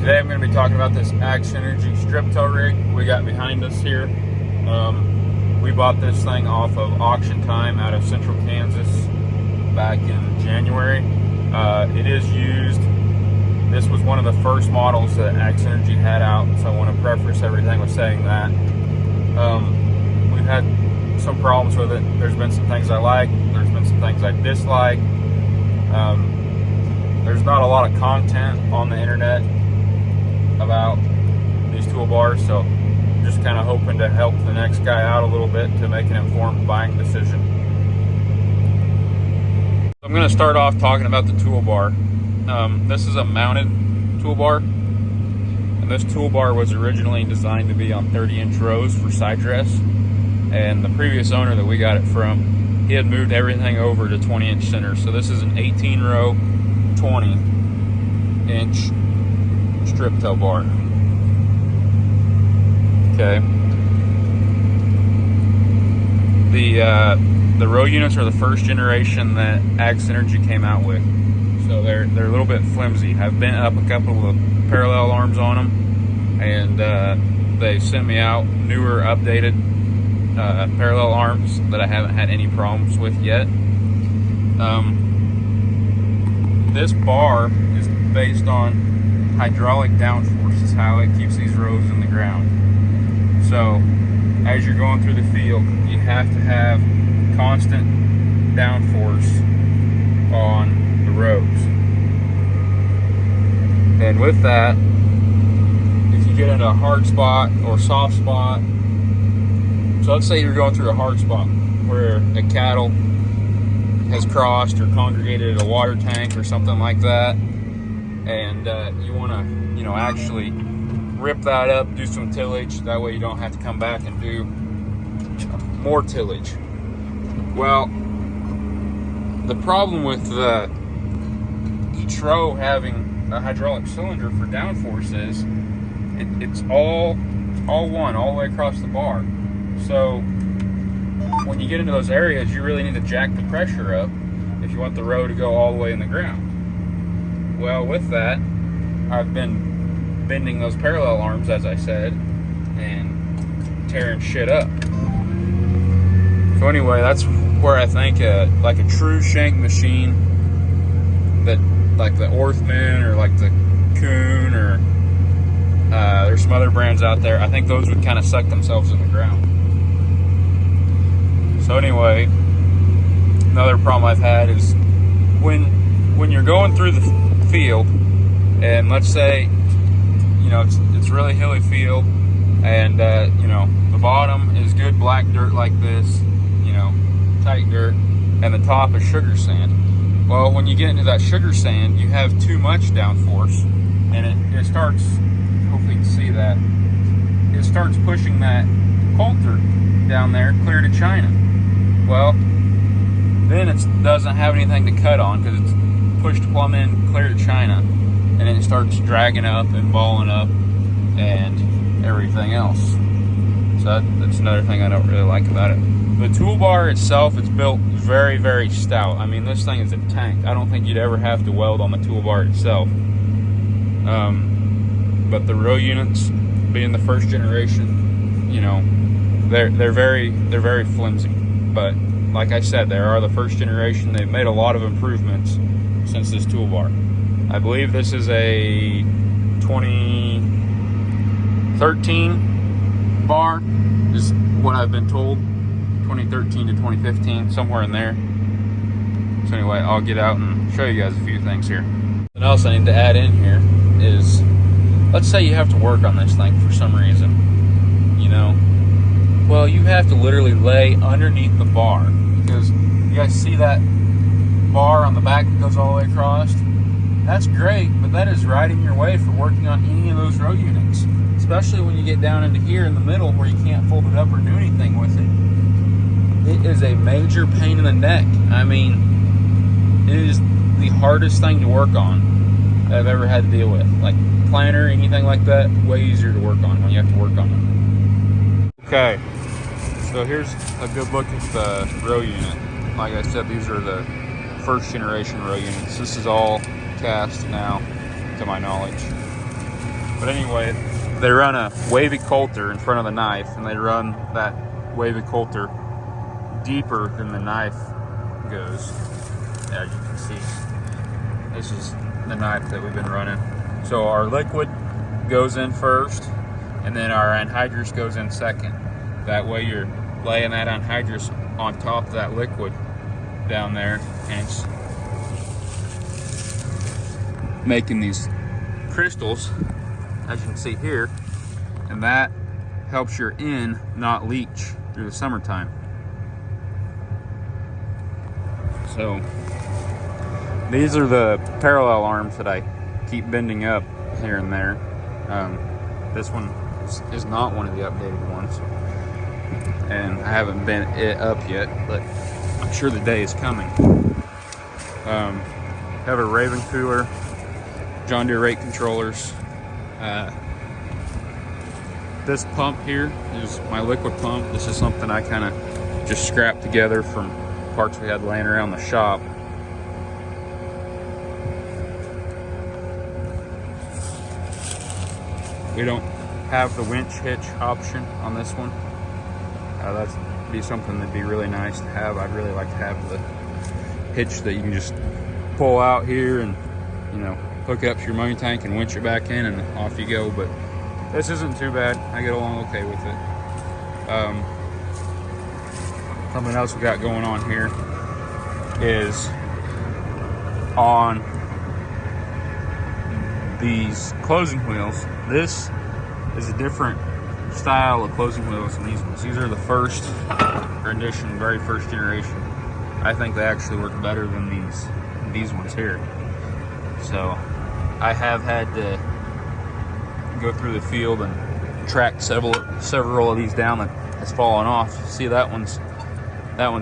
Today I'm going to be talking about this Axe Energy strip tow rig we got behind us here. We bought this thing off of Auction Time out of Central Kansas back in January. It is used. This was one of the first models that Axe Energy had out, so I want to preface everything with saying that. We've had some problems with it. There's been some things I like, there's been some things I dislike. There's not a lot of content on the internet about these toolbars, so I'm just kind of hoping to help the next guy out a little bit to make an informed buying decision. I'm going to start off talking about the toolbar. This is a mounted toolbar, and this toolbar was originally designed to be on 30-inch rows for side dress, and the previous owner that we got it from, he had moved everything over to 20-inch center. So this is an 18-row 20-inch strip tow bar. Okay. The row units are the first generation that Axe Energy came out with, so they're a little bit flimsy. I've bent up a couple of parallel arms on them, and they sent me out newer, updated parallel arms that I haven't had any problems with yet. This bar is based on hydraulic downforce, is how it keeps these rows in the ground. So as you're going through the field, you have to have constant downforce on the rows. And with that, if you get into a hard spot or soft spot, so let's say you're going through a hard spot where a cattle has crossed or congregated at a water tank or something like that, and you want to, actually rip that up, do some tillage. That way you don't have to come back and do more tillage. Well, the problem with each row having a hydraulic cylinder for downforce is it's all one all the way across the bar. So when you get into those areas, you really need to jack the pressure up if you want the row to go all the way in the ground. Well, with that, I've been bending those parallel arms, as I said, and tearing shit up. So anyway, that's where I think like a true shank machine, that like the Orthman or like the Kuhn, or there's some other brands out there, I think those would kind of suck themselves in the ground. So anyway, another problem I've had is when you're going through the field, and let's say it's really hilly field, and the bottom is good black dirt like this, tight dirt, and the top is sugar sand. Well, when you get into that sugar sand, you have too much downforce, and it starts, hopefully you can see that, it starts pushing that coulter down there clear to China. Well, then it doesn't have anything to cut on because it's pushed plumb in clear to China, and then it starts dragging up and balling up and everything else. So that's another thing I don't really like about it. The toolbar itself, it's built very, very stout. I mean, this thing is a tank. I don't think you'd ever have to weld on the toolbar itself. But the row units, being the first generation, they're very flimsy. But like I said, they are the first generation. They've made a lot of improvements since this toolbar. I believe this is a 2013 bar, is what I've been told. 2013 to 2015, somewhere in there. So anyway, I'll get out and show you guys a few things here. Something else I need to add in here is, let's say you have to work on this thing for some reason. Well, you have to literally lay underneath the bar, because you guys see that bar on the back that goes all the way across? That's great, but that is right in your way for working on any of those row units, especially when you get down into here in the middle where you can't fold it up or do anything with it. It is a major pain in the neck. I mean, it is the hardest thing to work on that I've ever had to deal with. Like planter, anything like that, way easier to work on when you have to work on it. Okay, so here's a good look at the row unit. Like I said, these are the first generation row units. This is all cast now, to my knowledge. But anyway, they run a wavy coulter in front of the knife, and they run that wavy coulter deeper than the knife goes. As you can see, this is the knife that we've been running. So our liquid goes in first, and then our anhydrous goes in second. That way you're laying that anhydrous on top of that liquid down there, and it's making these crystals, as you can see here, and that helps your N not leach through the summertime. So these are the parallel arms that I keep bending up here and there. This one is not one of the updated ones, and I haven't bent it up yet, but I'm sure the day is coming. Have a Raven cooler, John Deere rate controllers. This pump here is my liquid pump. This is something I kind of just scrapped together from parts we had laying around the shop. We don't have the winch hitch option on this one. That'd be something that'd be really nice to have. I'd really like to have the hitch that you can just pull out here and, you know, hook it up to your money tank and winch it back in and off you go. But this isn't too bad. I get along okay with it. Something else we got going on here is on these closing wheels. This is a different style of closing wheels than these ones. These are the first rendition, very first generation. I think they actually work better than these ones here. So I have had to go through the field and track several of these down that has fallen off. See, that one's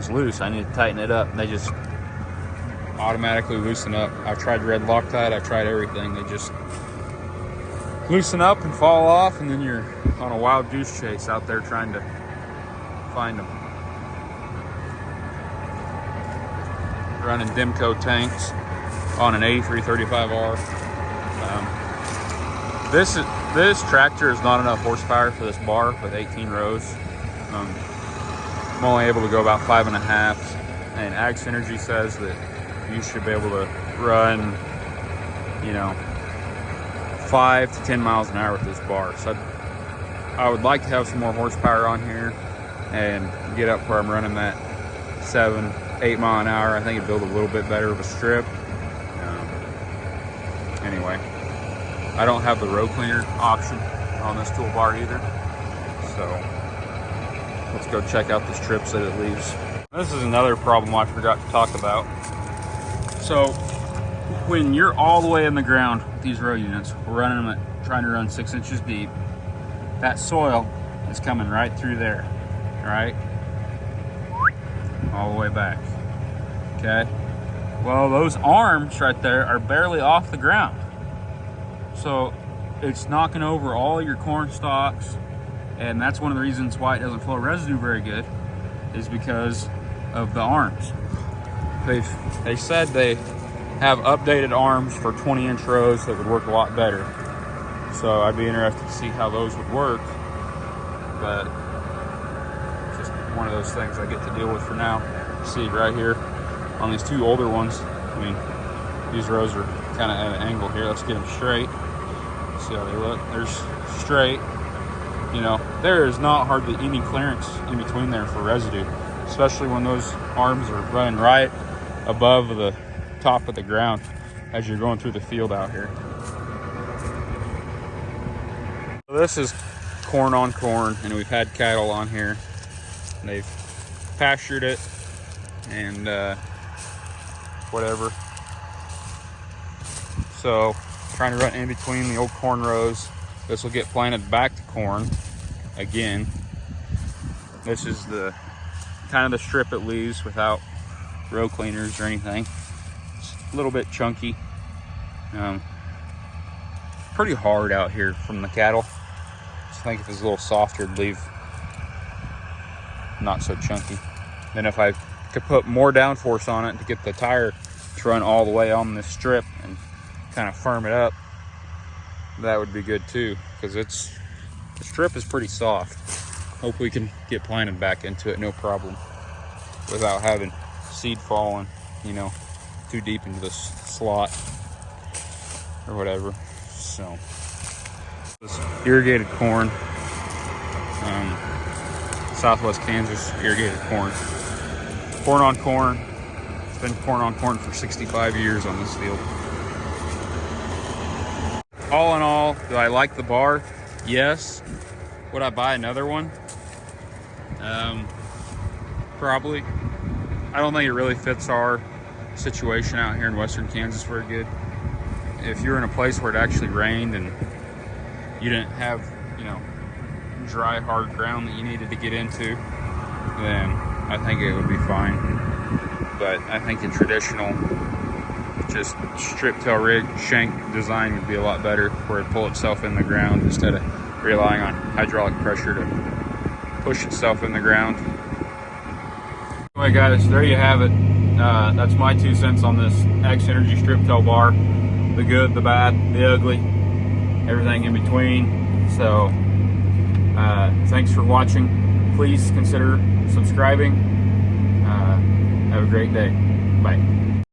loose. I need to tighten it up. They just automatically loosen up. I've tried red Loctite, I've tried everything. They just loosen up and fall off, and then you're on a wild goose chase out there trying to find them. Running Demco tanks on an 8335R. This tractor is not enough horsepower for this bar with 18 rows. I'm only able to go about 5.5, and Ag Synergy says that you should be able to run, you know, 5 to 10 miles an hour with this bar. So I would like to have some more horsepower on here and get up where I'm running that 7-8 mile an hour. I think it'd build a little bit better of a strip. Anyway, I don't have the row cleaner option on this toolbar either. So let's go check out the strips that it leaves. This is another problem I forgot to talk about. So when you're all the way in the ground with these row units, we're running them at trying to run 6 inches deep. That soil is coming right through there, right? All the way back, okay? Well, those arms right there are barely off the ground. So it's knocking over all your corn stalks, and that's one of the reasons why it doesn't flow residue very good, is because of the arms. They said they have updated arms for 20-inch rows that would work a lot better. So I'd be interested to see how those would work, but just one of those things I get to deal with for now. See right here on these two older ones, I mean, these rows are kind of at an angle here. Let's get them straight. See how they look. There's straight. You know, there is not hardly any clearance in between there for residue, especially when those arms are running right above the top of the ground as you're going through the field out here. So this is corn on corn, and we've had cattle on here. They've pastured it and whatever. So trying to run in between the old corn rows. This will get planted back to corn again. This is the kind of the strip it leaves without row cleaners or anything. It's a little bit chunky. Pretty hard out here from the cattle. I think if it was a little softer, it'd leave not so chunky. Then if I could put more downforce on it to get the tire to run all the way on this strip and kind of firm it up, that would be good too, because the strip is pretty soft. Hope we can get planted back into it, no problem, without having seed falling, you know, too deep into the slot or whatever. So this irrigated corn, Southwest Kansas irrigated corn. Corn on corn. It's been corn on corn for 65 years on this field. All in all, do I like the bar? Yes. Would I buy another one? Probably. I don't think it really fits our situation out here in western Kansas very good. If you're in a place where it actually rained and you didn't have, you know, dry, hard ground that you needed to get into, then I think it would be fine. But I think the traditional, just strip tail rig shank design would be a lot better, where it pull itself in the ground instead of relying on hydraulic pressure to push itself in the ground. Anyway guys, there you have it. That's my 2 cents on this X-Energy strip tail bar. The good, the bad, the ugly, everything in between. So thanks for watching. Please consider subscribing. Have a great day. Bye.